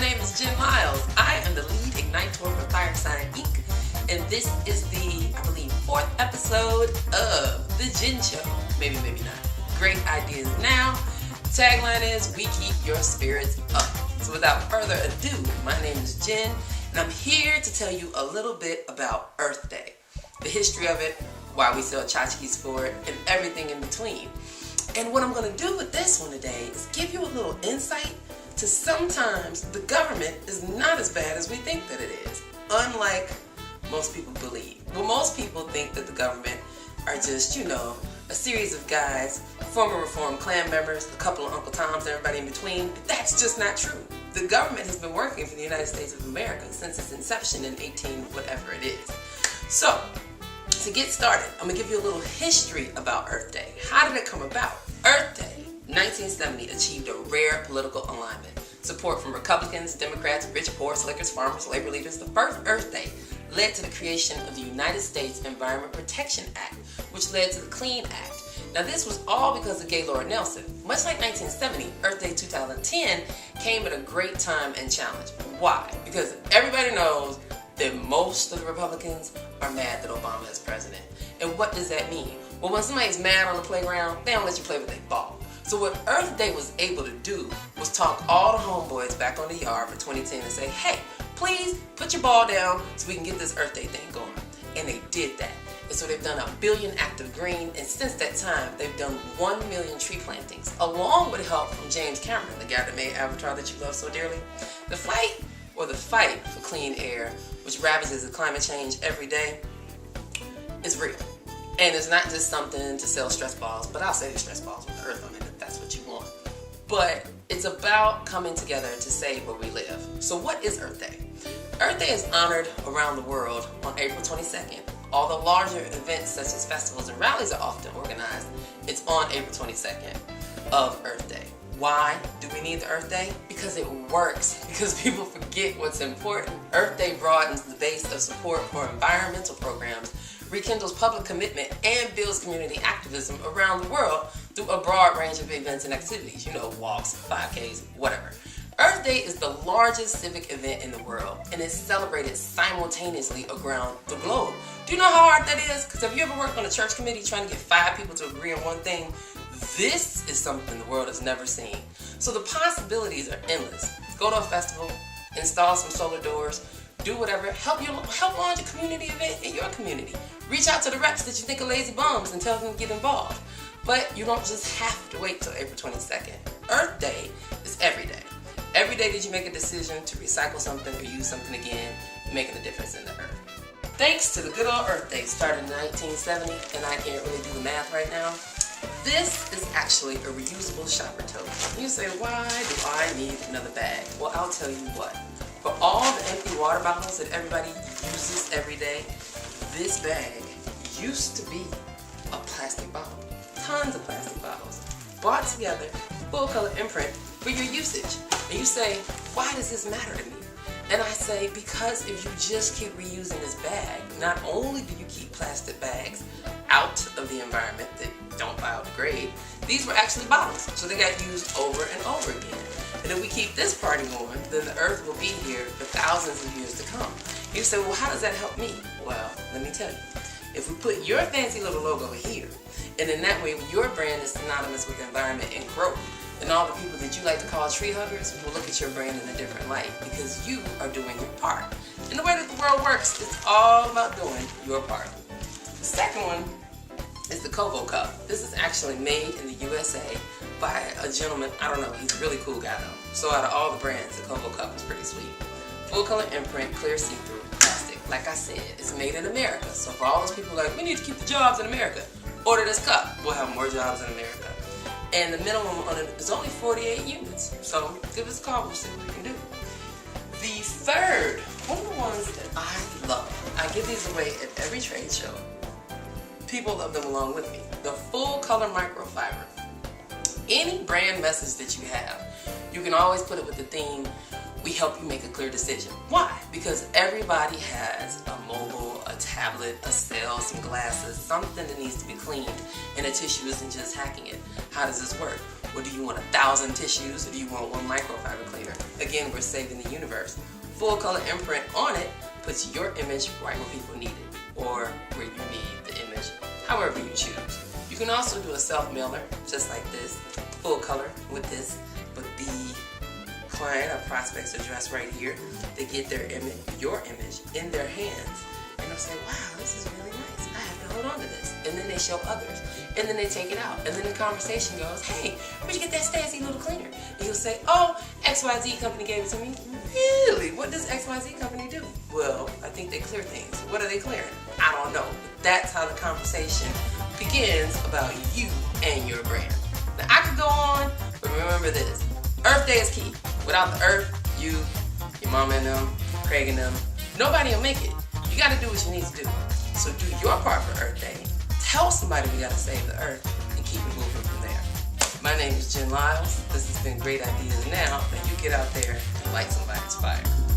name is Jen Miles. I am the lead ignitor for Firesign Inc. And this is the, I believe, 4th episode of The Jen Show. Maybe, maybe not. Great ideas now. Tagline is, we keep your spirits up. So without further ado, my name is Jen, and I'm here to tell you a little bit about Earth Day. The history of it, why we sell tchotchkes for it, and everything in between. And what I'm going to do with this one today is give you a little insight to sometimes the government is not as bad as we think that it is, unlike most people believe. Well, most people think that the government are just, a series of guys, former Reform Klan members, a couple of Uncle Toms, and everybody in between. But that's just not true. The government has been working for the United States of America since its inception in 18-whatever it is. So, to get started, I'm going to give you a little history about Earth Day. How did it come about? Earth Day, 1970, achieved a rare political alignment. Support from Republicans, Democrats, rich, poor, slickers, farmers, labor leaders. The first Earth Day led to the creation of the United States Environment Protection Act, which led to the Clean Act. Now this was all because of Gaylord Nelson. Much like 1970, Earth Day 2010 came at a great time and challenge. Why? Because everybody knows that most of the Republicans are mad that Obama is president. And what does that mean? Well, when somebody's mad on the playground, they don't let you play with their ball. So what Earth Day was able to do was talk all the homeboys back on the yard for 2010 and say, hey, please put your ball down so we can get this Earth Day thing going. And they did that. And so they've done 1 billion active green, and since that time, they've done 1 million tree plantings, along with help from James Cameron, the guy that made Avatar that you love so dearly. The fight for clean air, which ravages the climate change every day, is real. And it's not just something to sell stress balls, but I'll say the stress balls with the earth on it if that's what you want. But it's about coming together to save where we live. So what is Earth Day? Earth Day is honored around the world on April 22nd. Although larger events such as festivals and rallies are often organized, it's on April 22nd of Earth Day. Why do we need the Earth Day? Because it works. Because people forget what's important. Earth Day broadens the base of support for environmental programs, rekindles public commitment, and builds community activism around the world through a broad range of events and activities. Walks, 5Ks, whatever. Earth Day is the largest civic event in the world, and it's celebrated simultaneously around the globe. Do you know how hard that is? Because have you ever worked on a church committee trying to get 5 people to agree on one thing? This is something the world has never seen. So the possibilities are endless. Go to a festival, install some solar doors, do whatever, help launch a community event in your community. Reach out to the reps that you think are lazy bums and tell them to get involved. But you don't just have to wait till April 22nd. Earth Day is every day. Every day that you make a decision to recycle something or use something again, you're making a difference in the earth. Thanks to the good old Earth Day, started in 1970, and I can't really do the math right now, this is actually a reusable shopper tote. You say, why do I need another bag? Well, I'll tell you what. For all the empty water bottles that everybody uses every day, this bag used to be a plastic bottle. Tons of plastic bottles, bought together, full color imprint for your usage. And you say, why does this matter to me? And I say, because if you just keep reusing this bag, not only do you keep plastic bags out of the environment that don't biodegrade, these were actually bottles, so they got used over and over again. And if we keep this party going, then the earth will be here for thousands of years to come. You say, well, how does that help me? Well, let me tell you. If we put your fancy little logo here, and in that way your brand is synonymous with environment and growth, then all the people that you like to call tree huggers will look at your brand in a different light because you are doing your part. And the way that the world works, it's all about doing your part. The second one is the Kovo Cup. This is actually made in the USA by a gentleman, I don't know, he's a really cool guy though. So out of all the brands, the Kovo Cup is pretty sweet. Full color imprint, clear see-through, plastic. Like I said, it's made in America. So for all those people like, we need to keep the jobs in America, order this cup. We'll have more jobs in America. And the minimum on it is only 48 units. So give us a call, we'll see what we can do. The third, one of the ones that I love, I give these away at every trade show. People love them along with me. The full color microfiber. Any brand message that you have, you can always put it with the theme, we help you make a clear decision. Why? Because everybody has a mobile, a tablet, a cell, some glasses, something that needs to be cleaned, and a tissue isn't just hacking it. How does this work? Well, do you want 1,000 tissues or do you want one microfiber cleaner? Again, we're saving the universe. Full color imprint on it puts your image right where people need it, or where you need the image, however you choose. You can also do a self-mailer, just like this, full color with this, but the client or prospect's address right here. They get their image, your image, in their hands, and they'll say, wow, this is really nice. I have to hold on to this. And then they show others, and then they take it out, and then the conversation goes, hey, where'd you get that fancy little cleaner? And you'll say, oh, XYZ company gave it to me. Really? What does XYZ company do? Well, I think they clear things. What are they clearing? I don't know. But that's how the conversation begins about you and your brand. Now, I could go on, but remember this. Earth Day is key. Without the earth, you, your mama and them, Craig and them, nobody will make it. You got to do what you need to do. So do your part for Earth Day. Tell somebody we got to save the earth and keep it moving from there. My name is Jen Lyles. This has been Great Ideas Now. Now you get out there and light somebody's fire.